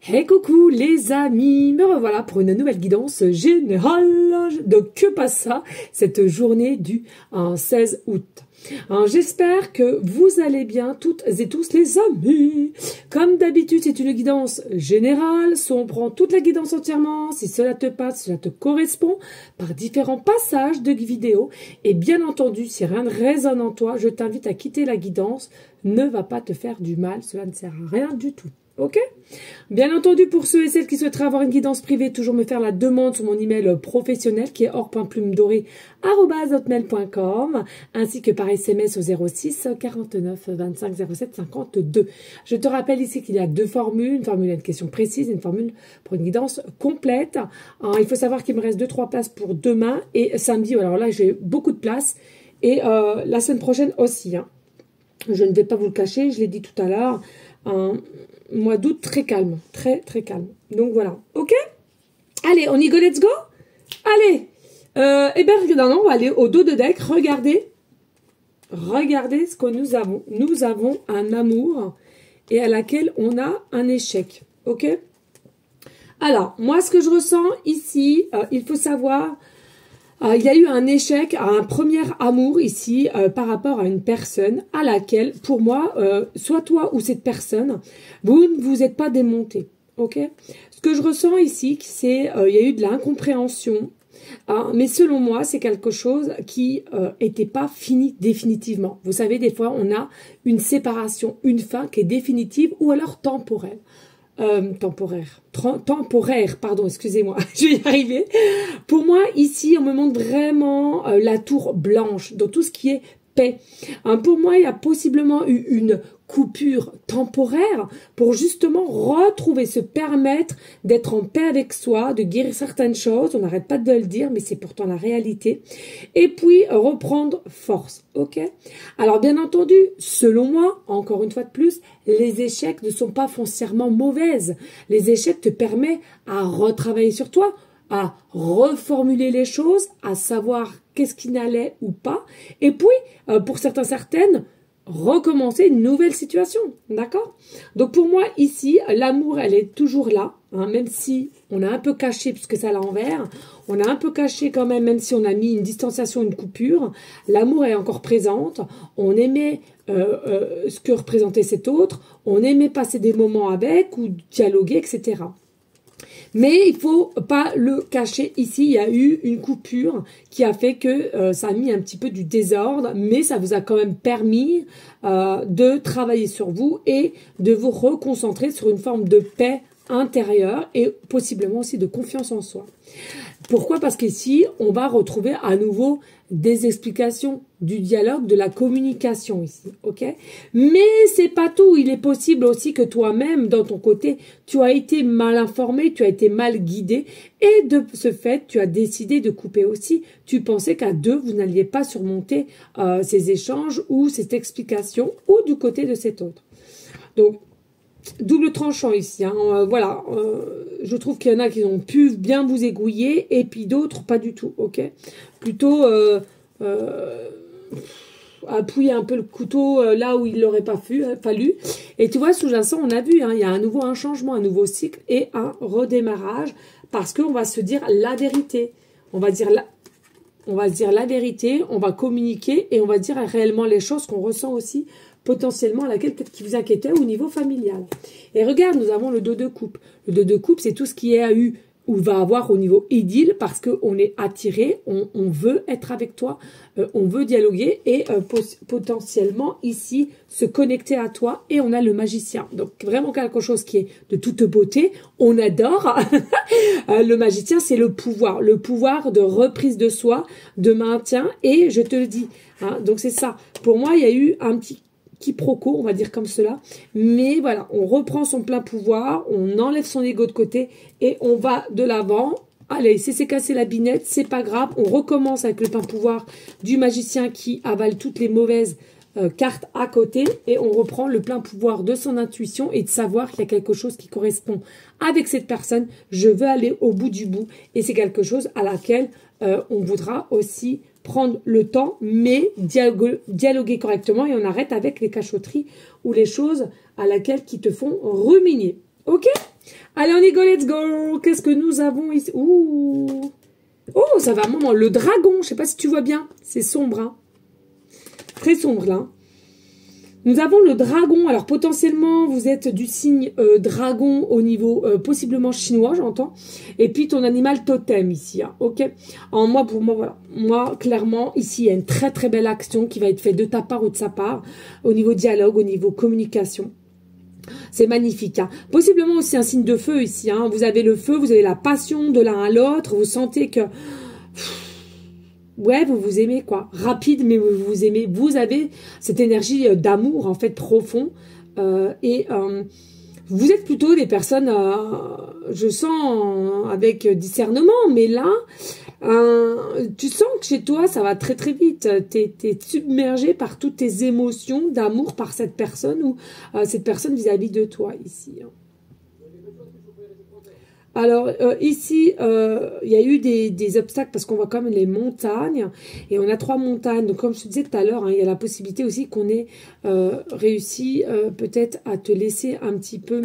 Hey coucou les amis, me revoilà pour une nouvelle guidance générale. Donc que passe ça cette journée du 16 août. J'espère que vous allez bien toutes et tous les amis. Comme d'habitude c'est une guidance générale, soit on prend toute la guidance entièrement, si cela te passe, cela te correspond, par différents passages de vidéos. Et bien entendu, si rien ne résonne en toi, je t'invite à quitter la guidance, ne va pas te faire du mal, cela ne sert à rien du tout. Ok? Bien entendu, pour ceux et celles qui souhaiteraient avoir une guidance privée, toujours me faire la demande sur mon email professionnel qui est or.plumedorée@hotmail.com ainsi que par SMS au 06 49 25 07 52. Je te rappelle ici qu'il y a deux formules, une formule à une question précise et une formule pour une guidance complète. Il faut savoir qu'il me reste 2-3 places pour demain et samedi. Alors là, j'ai beaucoup de places et la semaine prochaine aussi. Je ne vais pas vous le cacher, je l'ai dit tout à l'heure. Mois d'août très calme, très calme. Donc voilà, ok? Allez, on y go, let's go? Allez, eh bien, non, on va aller au dos de deck. Regardez ce que nous avons. Nous avons un amour et à laquelle on a un échec, ok? Alors, moi, ce que je ressens ici, il faut savoir... il y a eu un échec, un premier amour ici par rapport à une personne à laquelle, pour moi, soit toi ou cette personne, vous ne vous êtes pas démonté. Ok? Ce que je ressens ici, c'est il y a eu de l'incompréhension, mais selon moi, c'est quelque chose qui n'était pas fini définitivement. Vous savez, des fois, on a une séparation, une fin qui est définitive ou alors temporelle. Temporaire, pardon, excusez-moi, je vais y arriver. Pour moi, ici, on me montre vraiment la tour blanche, dans tout ce qui est paix. Pour moi, il y a possiblement eu une coupure temporaire pour justement retrouver, se permettre d'être en paix avec soi, de guérir certaines choses. On n'arrête pas de le dire, mais c'est pourtant la réalité. Et puis, reprendre force, ok? Alors, bien entendu, selon moi, encore une fois de plus, les échecs ne sont pas foncièrement mauvaises. Les échecs te permettent à retravailler sur toi, à reformuler les choses, à savoir qu'est-ce qui n'allait ou pas. Et puis, pour certaines, recommencer une nouvelle situation, d'accord? Donc pour moi ici, l'amour, elle est toujours là, même si on a un peu caché, puisque c'est à l'envers, on a un peu caché quand même si on a mis une distanciation, une coupure, l'amour est encore présente, on aimait ce que représentait cet autre, on aimait passer des moments avec, ou dialoguer, etc. Mais il faut pas le cacher. Ici, il y a eu une coupure qui a fait que ça a mis un petit peu du désordre, mais ça vous a quand même permis de travailler sur vous et de vous reconcentrer sur une forme de paix intérieure et possiblement aussi de confiance en soi. Pourquoi? Parce qu'ici, on va retrouver à nouveau des explications, du dialogue, de la communication ici, ok? Mais c'est pas tout. Il est possible aussi que toi-même, dans ton côté, tu as été mal informé, tu as été mal guidé et de ce fait, tu as décidé de couper aussi. Tu pensais qu'à deux, vous n'alliez pas surmonter ces échanges ou cette explication ou du côté de cet autre. Donc, double tranchant ici, voilà, je trouve qu'il y en a qui ont pu bien vous aiguiller et puis d'autres pas du tout, ok? Plutôt appuyer un peu le couteau là où il n'aurait pas fallu. Et tu vois, sous-jacent, on a vu, il y a à nouveau un changement, un nouveau cycle et un redémarrage parce qu'on va se dire la vérité. On va se dire la vérité, on va communiquer et on va dire réellement les choses qu'on ressent aussi potentiellement à laquelle peut-être qui vous inquiétait au niveau familial. Et regarde, nous avons le dos de coupe. Le dos de coupe, c'est tout ce qui est eu ou va avoir au niveau idylle parce qu'on est attiré, on veut être avec toi, on veut dialoguer et potentiellement ici se connecter à toi et on a le magicien. Donc vraiment quelque chose qui est de toute beauté, on adore. Le magicien, c'est le pouvoir de reprise de soi, de maintien et je te le dis. Donc c'est ça. Pour moi, il y a eu un petit quiproquo, on va dire comme cela. Mais voilà, on reprend son plein pouvoir, on enlève son ego de côté et on va de l'avant. Allez, c'est cassé la binette, c'est pas grave. On recommence avec le plein pouvoir du magicien qui avale toutes les mauvaises cartes à côté et on reprend le plein pouvoir de son intuition et de savoir qu'il y a quelque chose qui correspond avec cette personne. Je veux aller au bout du bout et c'est quelque chose à laquelle on voudra aussi prendre le temps, mais dialoguer correctement et on arrête avec les cachotteries ou les choses à laquelle qui te font ruminer. Ok? Allez, on y go, let's go. Qu'est-ce que nous avons ici? Ouh. Oh, ça va un moment. Le dragon, je sais pas si tu vois bien. C'est sombre, hein. Très sombre, là. Nous avons le dragon. Alors, potentiellement, vous êtes du signe dragon au niveau possiblement chinois, j'entends. Et puis, ton animal totem ici, hein, ok. En moi, pour moi, voilà. Moi, clairement, ici, il y a une très, très belle action qui va être faite de ta part ou de sa part, au niveau dialogue, au niveau communication. C'est magnifique. Hein. Possiblement aussi un signe de feu ici. Hein. Vous avez le feu, vous avez la passion de l'un à l'autre. Vous sentez que... Ouais, vous vous aimez, quoi. Rapide, mais vous vous aimez. Vous avez cette énergie d'amour, en fait, profond. Vous êtes plutôt des personnes, je sens, avec discernement. Mais là, tu sens que chez toi, ça va très très vite. T'es submergé par toutes tes émotions d'amour par cette personne ou cette personne vis-à-vis de toi ici. Hein. Alors ici, il y a eu des obstacles parce qu'on voit quand même les montagnes et on a 3 montagnes. Donc comme je te disais tout à l'heure, hein, il y a la possibilité aussi qu'on ait réussi peut-être à te laisser un petit peu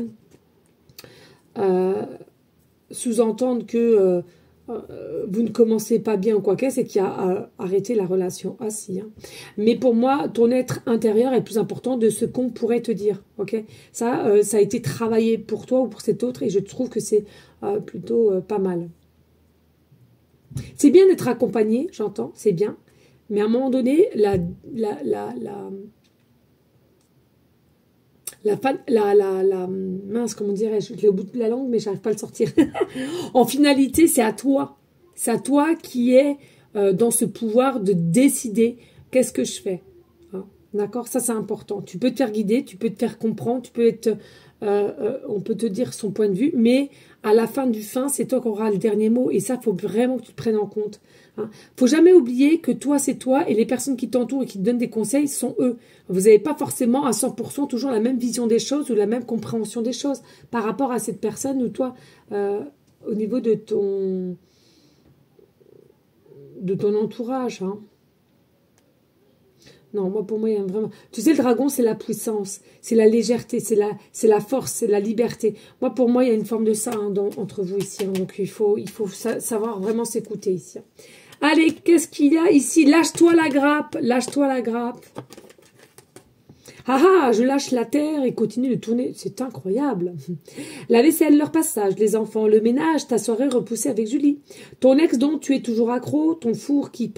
sous-entendre que vous ne commencez pas bien ou quoi qu'est-ce, et qui a arrêté la relation. Ah si. Hein. Mais pour moi, ton être intérieur est plus important de ce qu'on pourrait te dire. Ok. Ça, ça a été travaillé pour toi ou pour cet autre, et je trouve que c'est plutôt pas mal. C'est bien d'être accompagné, j'entends, c'est bien. Mais à un moment donné, mince, comment dirais-je, je l'ai au bout de la langue, mais j'arrive pas à le sortir. En finalité, c'est à toi. C'est à toi qui est dans ce pouvoir de décider qu'est-ce que je fais. Hein, d'accord? Ça, c'est important. Tu peux te faire guider, tu peux te faire comprendre, tu peux être... on peut te dire son point de vue, mais à la fin du fin, c'est toi qui auras le dernier mot. Et ça, il faut vraiment que tu te prennes en compte. Hein. Faut jamais oublier que toi, c'est toi, et les personnes qui t'entourent et qui te donnent des conseils sont eux. Vous n'avez pas forcément à 100% toujours la même vision des choses ou la même compréhension des choses par rapport à cette personne ou toi, au niveau de ton entourage. Hein. Non, moi, pour moi, il y a vraiment... Tu sais, le dragon, c'est la puissance, c'est la légèreté, c'est la force, c'est la liberté. Moi, pour moi, il y a une forme de ça hein, entre vous ici. Hein, donc, il faut savoir vraiment s'écouter ici. Allez, qu'est-ce qu'il y a ici? Lâche-toi la grappe, lâche-toi la grappe. Ah ah, je lâche la terre et continue de tourner. C'est incroyable. La vaisselle, leur passage, les enfants, le ménage, ta soirée repoussée avec Julie. Ton ex dont tu es toujours accro, ton four qui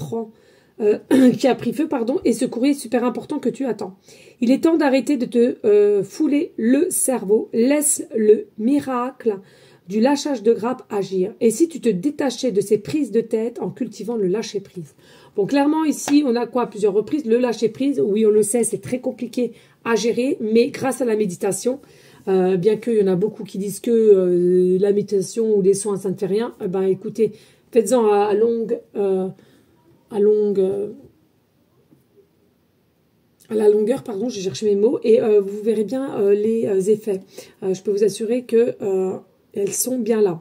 a pris feu, pardon, et ce courrier super important que tu attends. Il est temps d'arrêter de te fouler le cerveau. Laisse le miracle du lâchage de grappe agir. Et si tu te détachais de ces prises de tête en cultivant le lâcher-prise. Bon, clairement, ici, on a quoi à plusieurs reprises? Le lâcher-prise, oui, on le sait, c'est très compliqué à gérer, mais grâce à la méditation, bien qu'il y en a beaucoup qui disent que la méditation ou les soins, ça ne fait rien, ben écoutez, faites-en à la longueur, pardon, j'ai cherché mes mots, et vous verrez bien les effets. Je peux vous assurer que elles sont bien là.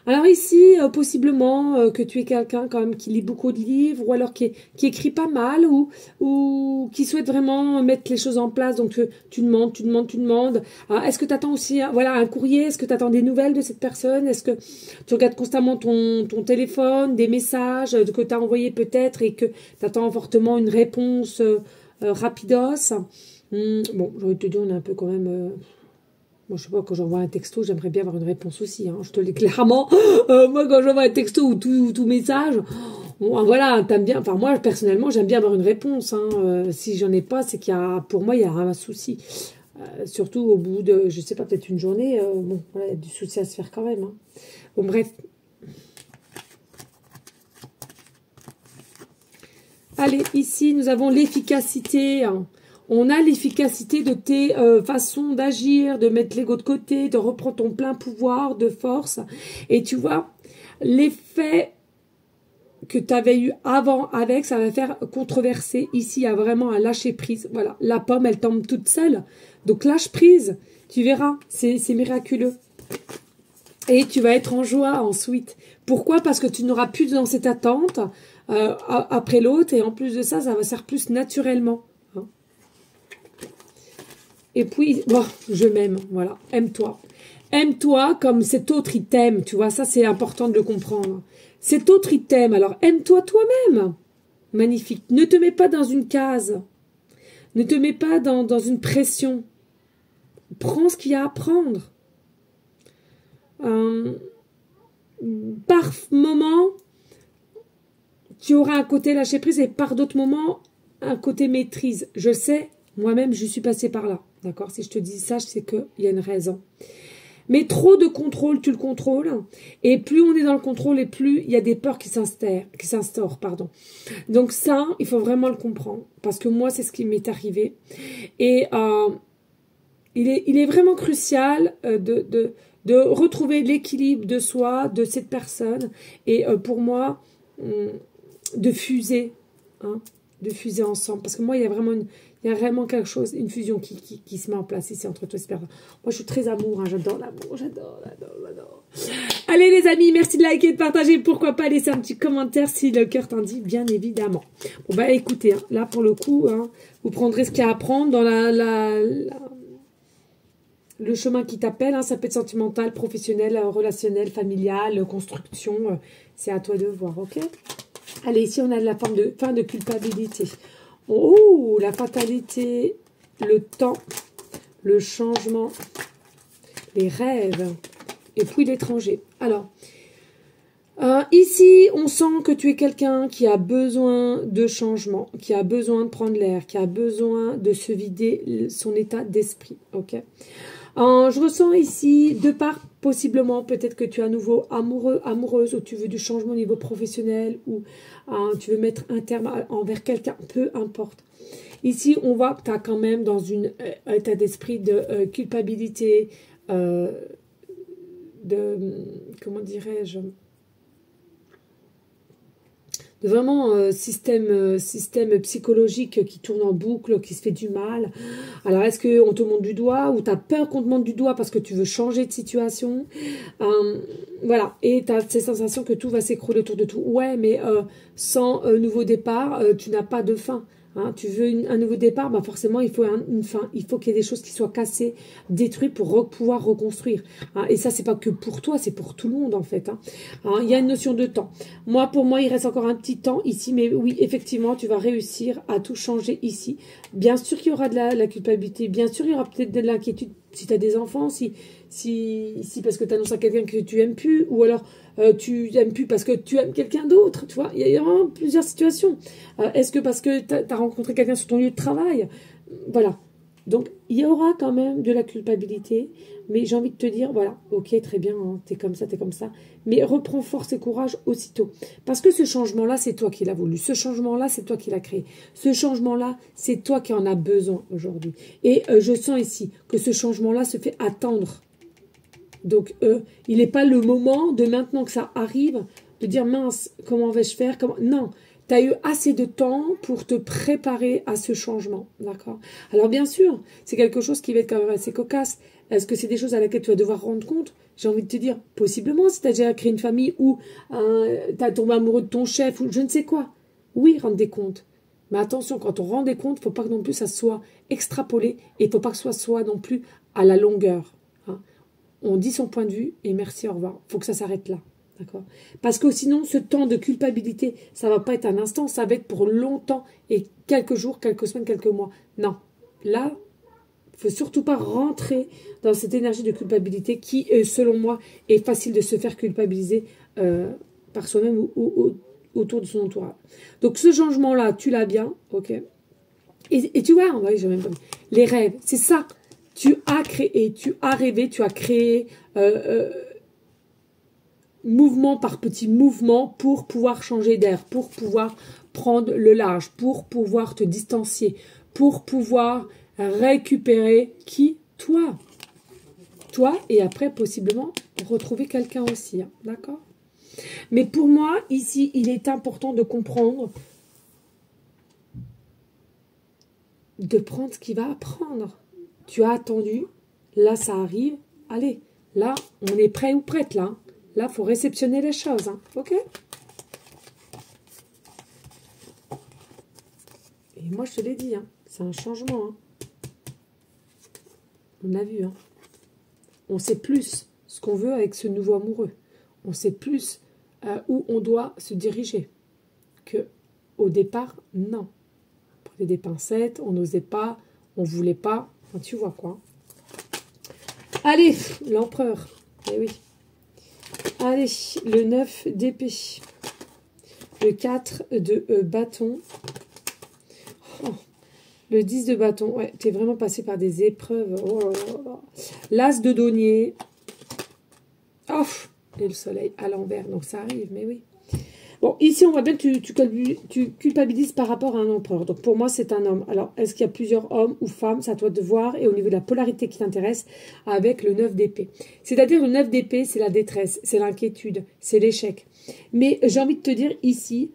Alors ici, possiblement que tu es quelqu'un quand même qui lit beaucoup de livres, ou alors qui écrit pas mal, ou qui souhaite vraiment mettre les choses en place. Donc tu demandes. Est-ce que tu attends aussi voilà, un courrier? Est-ce que tu attends des nouvelles de cette personne? Est-ce que tu regardes constamment ton téléphone, des messages que tu as envoyés peut-être et que tu attends fortement une réponse rapidos? Bon, j'ai envie de te dire, on est un peu quand même... Moi, je sais pas, quand j'envoie un texto, j'aimerais bien avoir une réponse aussi. Hein, je te le dis clairement. Moi, quand j'envoie un texto ou tout message, voilà, t'aimes bien. Enfin, moi, personnellement, j'aime bien avoir une réponse. Hein. Si j'en ai pas, c'est qu'il y a, pour moi, il y a un souci. Surtout au bout de, je sais pas, peut-être une journée. Bon, voilà, il y a du souci à se faire quand même. Hein. Bon, bref. Allez, ici, nous avons l'efficacité. Hein. On a l'efficacité de tes façons d'agir, de mettre l'ego de côté, de reprendre ton plein pouvoir de force. Et tu vois, l'effet que tu avais eu avant avec, ça va faire controverser. Ici, il y a vraiment un lâcher prise. Voilà, la pomme, elle tombe toute seule. Donc, lâche prise. Tu verras, c'est miraculeux. Et tu vas être en joie ensuite. Pourquoi? Parce que tu n'auras plus dans cette attente après l'autre. Et en plus de ça, ça va se faire plus naturellement. Et puis, bon, je m'aime, voilà, aime-toi. Aime-toi comme cet autre, il t'aime, tu vois, ça c'est important de le comprendre. Cet autre, il t'aime, alors aime-toi toi-même. Magnifique. Ne te mets pas dans une case. Ne te mets pas dans une pression. Prends ce qu'il y a à prendre. Par moment, tu auras un côté lâcher prise et par d'autres moments, un côté maîtrise. Je sais, moi-même, je suis passée par là. D'accord? Si je te dis ça, c'est qu'il y a une raison. Mais trop de contrôle, tu le contrôles. Et plus on est dans le contrôle, et plus il y a des peurs qui s'instaurent, pardon. Donc ça, il faut vraiment le comprendre. Parce que moi, c'est ce qui m'est arrivé. Et il est vraiment crucial de retrouver l'équilibre de soi, de cette personne. Et pour moi, de fuser. Hein, de fuser ensemble. Parce que moi, il y a vraiment quelque chose, une fusion qui se met en place ici entre toi et cette personne. Moi, je suis très amour, hein, j'adore l'amour, j'adore. Allez les amis, merci de liker, de partager, pourquoi pas laisser un petit commentaire si le cœur t'en dit, bien évidemment. Bon bah écoutez, hein, là pour le coup, hein, vous prendrez ce qu'il y a à prendre dans le chemin qui t'appelle, hein, ça peut être sentimental, professionnel, relationnel, familial, construction, c'est à toi de voir, ok? Allez, ici on a la fin de culpabilité. Oh, la fatalité, le temps, le changement, les rêves, et puis l'étranger. Alors, ici, on sent que tu es quelqu'un qui a besoin de changement, qui a besoin de prendre l'air, qui a besoin de se vider son état d'esprit, ok? Je ressens ici, de part, possiblement, peut-être que tu es à nouveau amoureux, amoureuse, ou tu veux du changement au niveau professionnel, ou tu veux mettre un terme envers quelqu'un, peu importe. Ici, on voit que tu as quand même dans un état d'esprit de culpabilité, comment dirais-je, de vraiment système psychologique qui tourne en boucle, qui se fait du mal. Alors, est-ce qu'on te montre du doigt ou tu as peur qu'on te montre du doigt parce que tu veux changer de situation? Voilà, et tu as cette sensation que tout va s'écrouler autour de tout. Ouais, mais sans nouveau départ, tu n'as pas de fin. Hein, tu veux un nouveau départ, bah forcément il faut une fin, il faut qu'il y ait des choses qui soient cassées, détruites pour pouvoir reconstruire. Hein, et ça c'est pas que pour toi, c'est pour tout le monde en fait. Hein. Hein, il y a une notion de temps. Pour moi il reste encore un petit temps ici, mais oui effectivement tu vas réussir à tout changer ici. Bien sûr qu'il y aura de la culpabilité, bien sûr il y aura peut-être de l'inquiétude si tu as des enfants, si parce que tu annonces à quelqu'un que tu aimes plus, ou alors tu aimes plus parce que tu aimes quelqu'un d'autre, tu vois, il y a vraiment plusieurs situations. Est-ce que parce que tu as rencontré quelqu'un sur ton lieu de travail? Voilà. Donc, il y aura quand même de la culpabilité, mais j'ai envie de te dire, voilà, ok, très bien, hein, t'es comme ça, mais reprends force et courage aussitôt. Parce que ce changement-là, c'est toi qui l'as voulu. Ce changement-là, c'est toi qui l'as créé. Ce changement-là, c'est toi qui en as besoin aujourd'hui. Et je sens ici que ce changement-là se fait attendre. Donc, il n'est pas le moment de maintenant que ça arrive, de dire, mince, comment vais-je faire? Non, tu as eu assez de temps pour te préparer à ce changement, d'accord? Alors, bien sûr, c'est quelque chose qui va être quand même assez cocasse. Est-ce que c'est des choses à laquelle tu vas devoir rendre compte? J'ai envie de te dire, possiblement, si tu as déjà créé une famille ou tu as tombé amoureux de ton chef ou je ne sais quoi. Oui, rendre des comptes. Mais attention, quand on rend des comptes, il ne faut pas que non plus ça soit extrapolé et il ne faut pas que ce soit non plus à la longueur. Hein. On dit son point de vue et merci, au revoir. Il faut que ça s'arrête là. D'accord? Parce que sinon, ce temps de culpabilité, ça ne va pas être un instant, ça va être pour longtemps et quelques jours, quelques semaines, quelques mois. Non. Là, il ne faut surtout pas rentrer dans cette énergie de culpabilité qui, selon moi, est facile de se faire culpabiliser par soi-même ou autour de son entourage. Donc, ce changement-là, tu l'as bien, ok? Et tu vois, ouais, j'ai même pas dit. Les rêves, c'est ça. Tu as créé, tu as rêvé, tu as créé mouvement par petit mouvement pour pouvoir changer d'air, pour pouvoir prendre le large, pour pouvoir te distancier, pour pouvoir récupérer qui? Toi. Toi et après possiblement retrouver quelqu'un aussi. Hein, d'accord? Mais pour moi, ici, il est important de comprendre, de prendre ce qu'il va apprendre. Tu as attendu, là ça arrive, allez, là on est prêt ou prête là. Là, il faut réceptionner les choses, hein, ok? Et moi je te l'ai dit, hein, c'est un changement. Hein. On a vu, hein. On sait plus ce qu'on veut avec ce nouveau amoureux. On sait plus où on doit se diriger. Que au départ, non. On prenait des pincettes, on n'osait pas, on voulait pas. Enfin, tu vois quoi. Allez, l'empereur. Eh oui. Allez, le 9 d'épée. Le 4 de bâton. Oh, le 10 de bâton. Ouais, t'es vraiment passé par des épreuves. Oh là là. L'as de denier. Oh, et le soleil à l'envers. Donc ça arrive, mais oui. Bon, ici, on voit bien que tu culpabilises par rapport à un empereur. Donc, pour moi, c'est un homme. Alors, est-ce qu'il y a plusieurs hommes ou femmes? C'est à toi de voir. Et au niveau de la polarité qui t'intéresse, avec le 9 d'épée. C'est-à-dire, le 9 d'épée, c'est la détresse, c'est l'inquiétude, c'est l'échec. Mais j'ai envie de te dire ici,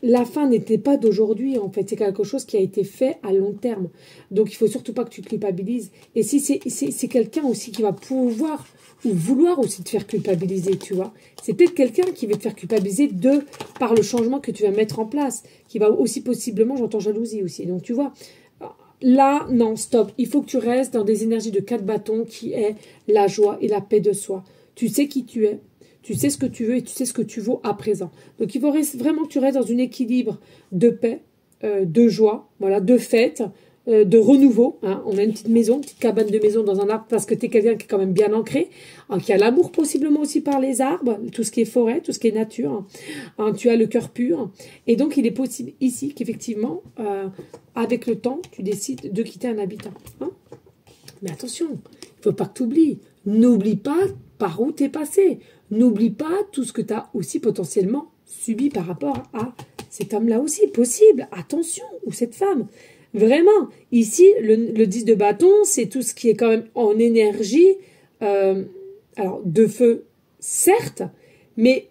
la fin n'était pas d'aujourd'hui, en fait. C'est quelque chose qui a été fait à long terme. Donc, il faut surtout pas que tu te culpabilises. Et si c'est quelqu'un aussi qui va pouvoir ou vouloir aussi te faire culpabiliser, tu vois. C'est peut-être quelqu'un qui va te faire culpabiliser par le changement que tu vas mettre en place, qui va aussi possiblement, j'entends jalousie aussi. Donc, tu vois, là, non, stop. Il faut que tu restes dans des énergies de 4 bâtons qui est la joie et la paix de soi. Tu sais qui tu es, tu sais ce que tu veux et tu sais ce que tu vaux à présent. Donc, il faut vraiment que tu restes dans un équilibre de paix, de joie, voilà, de fête, de renouveau. Hein. On a une petite maison, une petite cabane de maison dans un arbre parce que tu es quelqu'un qui est quand même bien ancré, hein, qui a l'amour possiblement aussi par les arbres, tout ce qui est forêt, tout ce qui est nature. Hein, tu as le cœur pur. Et donc, il est possible ici qu'effectivement, avec le temps, tu décides de quitter un habitat. Hein. Mais attention, il ne faut pas que tu oublies. N'oublie pas par où tu es passé. N'oublie pas tout ce que tu as aussi potentiellement subi par rapport à cet homme-là aussi. Possible, attention, ou cette femme. Vraiment, ici, le 10 de bâton, c'est tout ce qui est quand même en énergie, alors de feu, certes, mais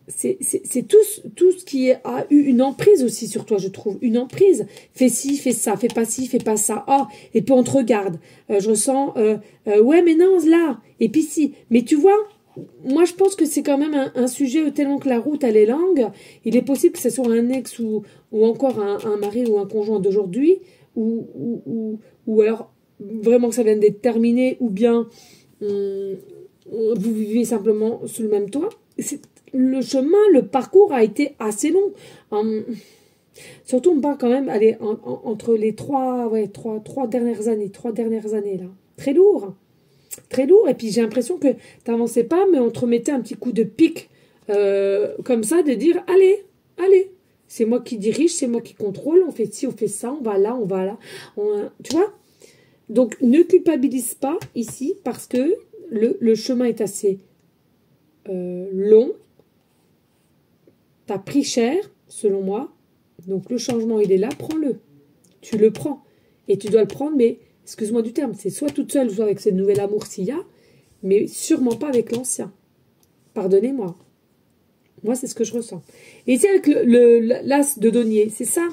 c'est tout ce qui a eu une emprise aussi sur toi, je trouve. Une emprise. Fais ci, fais ça, fais pas ci, fais pas ça. Oh, et puis on te regarde. Je ressens, ouais, mais non, là. Et puis si. Mais tu vois, moi, je pense que c'est quand même un sujet tellement que la route, elle est longue. Il est possible que ce soit un ex ou encore un mari ou un conjoint d'aujourd'hui, ou alors vraiment que ça vienne d'être terminé, ou bien vous vivez simplement sous le même toit. Le chemin, le parcours a été assez long. Surtout, on parle quand même, allez, entre les trois dernières années, là. Très lourd. Très lourd, et puis j'ai l'impression que tu n'avançais pas, mais on te remettait un petit coup de pic comme ça, de dire, allez, c'est moi qui dirige, c'est moi qui contrôle, on fait ci, on fait ça, on va là, tu vois. Donc, ne culpabilise pas ici, parce que le chemin est assez long, tu as pris cher, selon moi, donc le changement, il est là, prends-le, tu le prends, et tu dois le prendre, mais excuse-moi du terme, c'est soit toute seule, soit avec ce nouvel amour s'il y a, mais sûrement pas avec l'ancien. Pardonnez-moi. Moi, c'est ce que je ressens. Et ici, avec l'as de denier, c'est ça.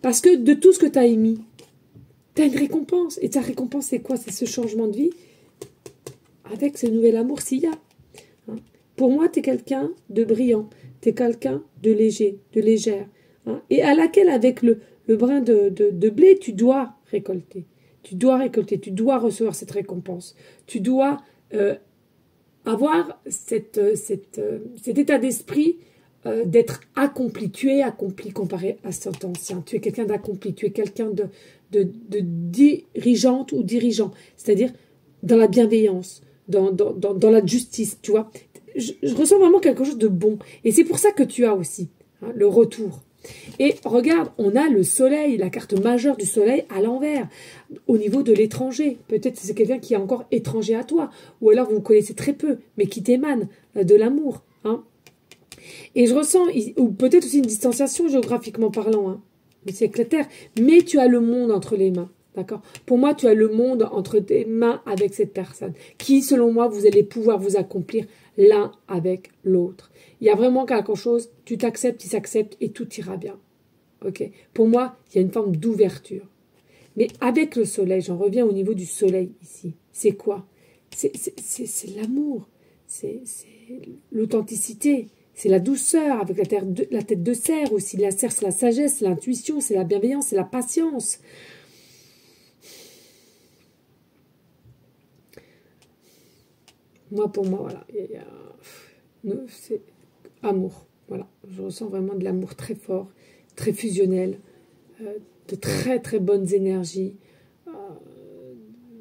Parce que de tout ce que tu as émis, tu as une récompense. Et ta récompense, c'est quoi? C'est ce changement de vie avec ce nouvel amour s'il y a. Hein. Pour moi, tu es quelqu'un de brillant. Tu es quelqu'un de léger, de légère. Hein. Et à laquelle, avec le brin de blé, tu dois récolter. Tu dois récolter, tu dois recevoir cette récompense. Tu dois avoir cet état d'esprit d'être accompli. Tu es accompli comparé à cet ancien. Tu es quelqu'un d'accompli. Tu es quelqu'un de dirigeante ou dirigeant. C'est-à-dire dans la bienveillance, dans la justice, tu vois. Je ressens vraiment quelque chose de bon. Et c'est pour ça que tu as aussi le retour. Et regarde, on a le soleil, la carte majeure du soleil à l'envers, au niveau de l'étranger. Peut-être que c'est quelqu'un qui est encore étranger à toi, ou alors vous vous connaissez très peu, mais qui t'émane de l'amour. Hein. Et je ressens, ou peut-être aussi une distanciation géographiquement parlant, hein, mais c'est clair, mais tu as le monde entre les mains. D'accord. Pour moi, tu as le monde entre tes mains avec cette personne, qui, selon moi, vous allez pouvoir vous accomplir l'un avec l'autre. Il y a vraiment quelque chose, tu t'acceptes, il s'accepte et tout ira bien. Ok. Pour moi, il y a une forme d'ouverture. Mais avec le soleil, j'en reviens au niveau du soleil ici. C'est quoi? C'est l'amour, c'est l'authenticité, c'est la douceur avec la tête de cerf aussi. La cerf, c'est la sagesse, c'est l'intuition, c'est la bienveillance, c'est la patience. Moi, pour moi, voilà. C'est amour. Voilà. Je ressens vraiment de l'amour très fort, très fusionnel, de très très bonnes énergies.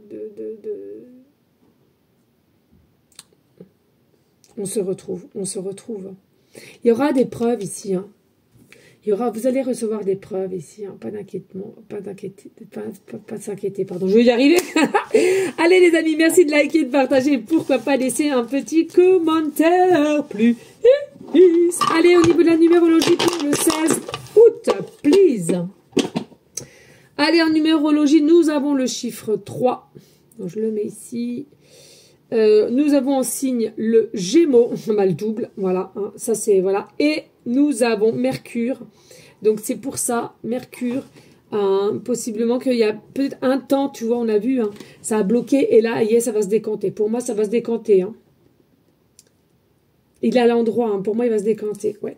De, de, de... On se retrouve, on se retrouve. Il y aura des preuves ici, hein. Vous allez recevoir des preuves ici, hein. Pas d'inquiétement, pas de s'inquiéter, pardon, je vais y arriver. Allez les amis, merci de liker, de partager, pourquoi pas laisser un petit commentaire, plus. Allez, au niveau de la numérologie pour le 16 août, please. Allez, en numérologie, nous avons le chiffre 3. Donc, je le mets ici. Nous avons en signe le Gémeaux, mal double, voilà, hein, ça c'est, voilà. Et nous avons Mercure, donc c'est pour ça, Mercure, possiblement qu'il y a peut-être un temps, tu vois, on a vu, hein, ça a bloqué, et là, ça va se décanter. Pour moi, ça va se décanter, hein. Il est à l'endroit, hein, pour moi, il va se décanter, ouais.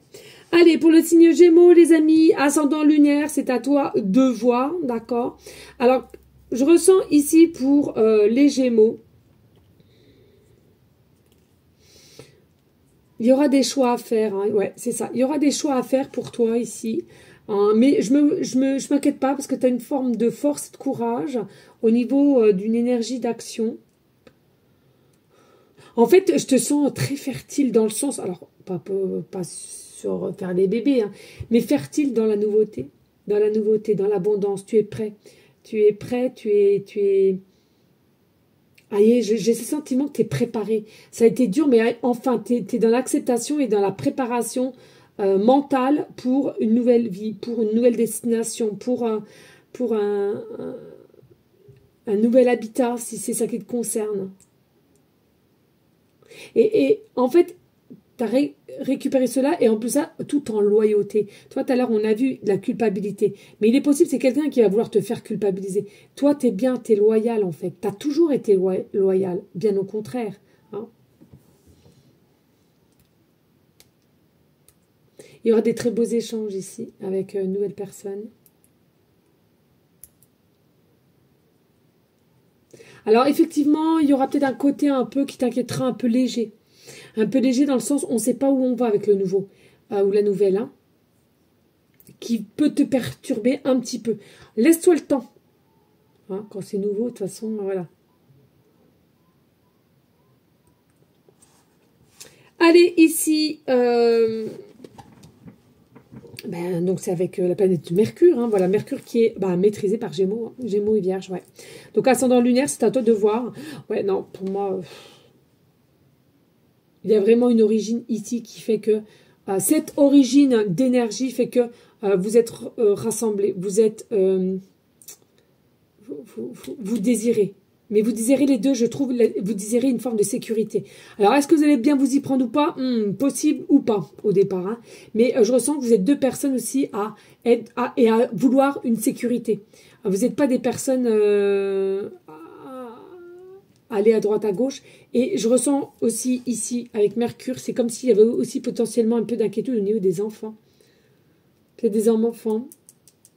Allez, pour le signe Gémeaux, les amis, ascendant lunaire, c'est à toi de voir, d'accord. Alors, je ressens ici pour les Gémeaux, il y aura des choix à faire, hein. Ouais, c'est ça. Il y aura des choix à faire pour toi ici. Hein. Mais je m'inquiète pas parce que tu as une forme de force et de courage au niveau d'une énergie d'action. En fait, je te sens très fertile dans le sens, alors pas sur faire des bébés, hein, mais fertile dans la nouveauté, dans l'abondance. Tu es prêt. Tu es prêt, tu es... Aïe, j'ai ce sentiment que tu es préparé. Ça a été dur, mais enfin, tu es dans l'acceptation et dans la préparation mentale pour une nouvelle vie, pour une nouvelle destination, pour un nouvel habitat, si c'est ça qui te concerne. Et en fait, tu as récupéré cela, et en plus ça, tout en loyauté. Toi, tout à l'heure, on a vu la culpabilité. Mais il est possible, c'est quelqu'un qui va vouloir te faire culpabiliser. Toi, tu es bien, tu es loyal, en fait. Tu as toujours été loyal, bien au contraire. Hein. Il y aura des très beaux échanges ici, avec une nouvelle personne. Alors, effectivement, il y aura peut-être un côté un peu qui t'inquiétera, un peu léger. Un peu léger dans le sens, on ne sait pas où on va avec le nouveau, ou la nouvelle, hein, qui peut te perturber un petit peu. Laisse-toi le temps. Hein, quand c'est nouveau, de toute façon, voilà. Allez, ici, donc c'est avec la planète Mercure, hein, voilà, Mercure qui est maîtrisé par Gémeaux, hein, Gémeaux et Vierge, ouais. Donc ascendant lunaire, c'est à toi de voir. Ouais, non, pour moi... il y a vraiment une origine ici qui fait que cette origine d'énergie fait que vous êtes rassemblés, vous êtes vous désirez. Mais vous désirez les deux, je trouve, vous désirez une forme de sécurité. Alors, est-ce que vous allez bien vous y prendre ou pas? Possible ou pas, au départ. Hein. Mais je ressens que vous êtes deux personnes aussi à vouloir une sécurité. Vous n'êtes pas des personnes aller à droite, à gauche. Et je ressens aussi ici, avec Mercure, c'est comme s'il y avait aussi potentiellement un peu d'inquiétude au niveau des enfants. Peut-être des enfants,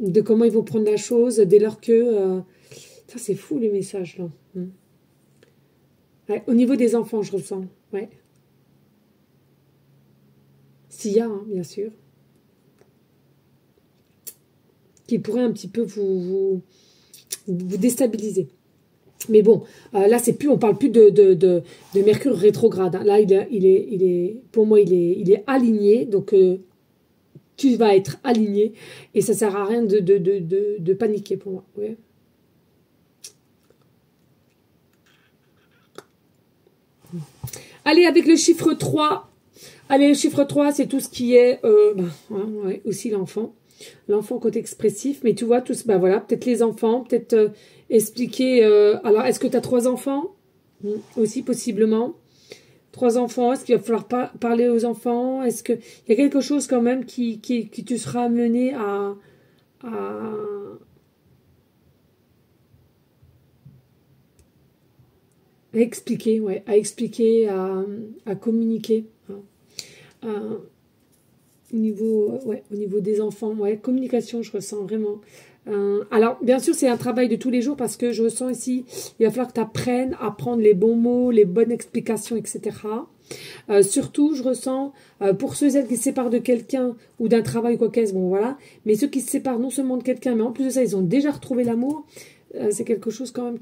de comment ils vont prendre la chose dès lors que... ça, c'est fou, les messages, là. Ouais, au niveau des enfants, je ressens. Ouais. S'il y a, hein, bien sûr. Qui pourrait un petit peu vous déstabiliser. Mais bon, là, c'est plus, on parle plus de Mercure rétrograde. Hein. Là, pour moi, il est aligné. Donc, tu vas être aligné. Et ça sert à rien de paniquer pour moi. Ouais. Allez, avec le chiffre 3. Allez, le chiffre 3, c'est tout ce qui est ouais, aussi l'enfant. L'enfant côté expressif. Mais tu vois, voilà, peut-être les enfants, peut-être expliquer... alors, est-ce que tu as 3 enfants? Aussi, possiblement. 3 enfants, est-ce qu'il va falloir parler aux enfants? Est-ce qu'il y a quelque chose quand même qui te sera amené à expliquer, ouais, à expliquer, à communiquer. Hein. au niveau des enfants, ouais, communication, je ressens vraiment. Alors, bien sûr, c'est un travail de tous les jours parce que je ressens ici, il va falloir que tu apprennes à prendre les bons mots, les bonnes explications, etc. Surtout, je ressens, pour ceux qui se séparent de quelqu'un ou d'un travail quoi qu'est-ce, bon voilà, mais ceux qui se séparent non seulement de quelqu'un, mais en plus de ça, ils ont déjà retrouvé l'amour, c'est quelque chose quand même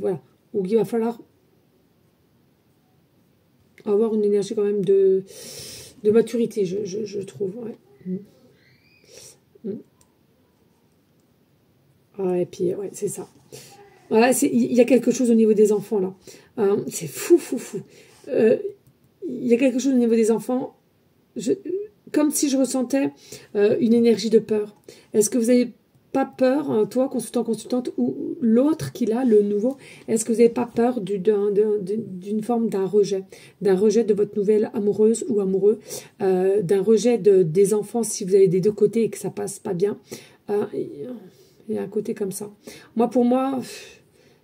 voilà, où il va falloir avoir une énergie quand même de maturité, je trouve, ouais. Ouais, et puis, ouais, c'est ça. Ouais, il y a quelque chose au niveau des enfants, là. C'est fou, fou, fou. Il y a quelque chose au niveau des enfants, comme si je ressentais une énergie de peur. Est-ce que vous n'avez pas peur, hein, toi, consultant, consultante, ou l'autre qui l'a, le nouveau, est-ce que vous n'avez pas peur d'une forme d'un rejet de votre nouvelle amoureuse ou amoureux, d'un rejet des enfants si vous avez des deux côtés et que ça passe pas bien. Il y a un côté comme ça. Pour moi,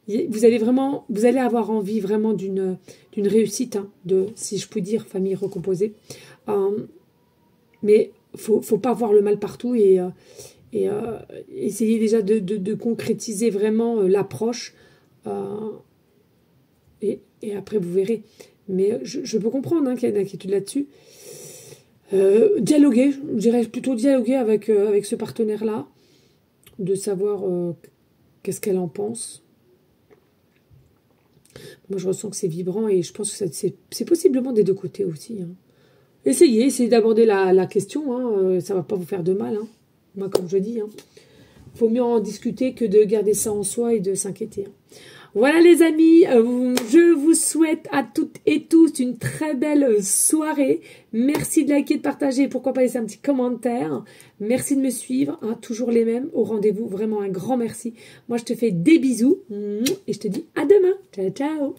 vous allez avoir envie vraiment d'une réussite, hein, si je puis dire, famille recomposée. Mais faut pas voir le mal partout et essayer déjà de concrétiser vraiment l'approche. Et après, vous verrez. Mais je peux comprendre, hein, qu'il y a une inquiétude là-dessus. Dialoguer, je dirais plutôt dialoguer avec ce partenaire-là, de savoir qu'est-ce qu'elle en pense. Moi, je ressens que c'est vibrant et je pense que c'est possiblement des deux côtés aussi. Hein. Essayez d'aborder la question, hein, ça ne va pas vous faire de mal. Hein. Moi, comme je dis, faut mieux en discuter que de garder ça en soi et de s'inquiéter. Hein. Voilà les amis, je vous souhaite à toutes et tous une très belle soirée. Merci de liker, de partager, pourquoi pas laisser un petit commentaire. Merci de me suivre, hein, toujours les mêmes, au rendez-vous, vraiment un grand merci. Moi je te fais des bisous et je te dis à demain. Ciao, ciao.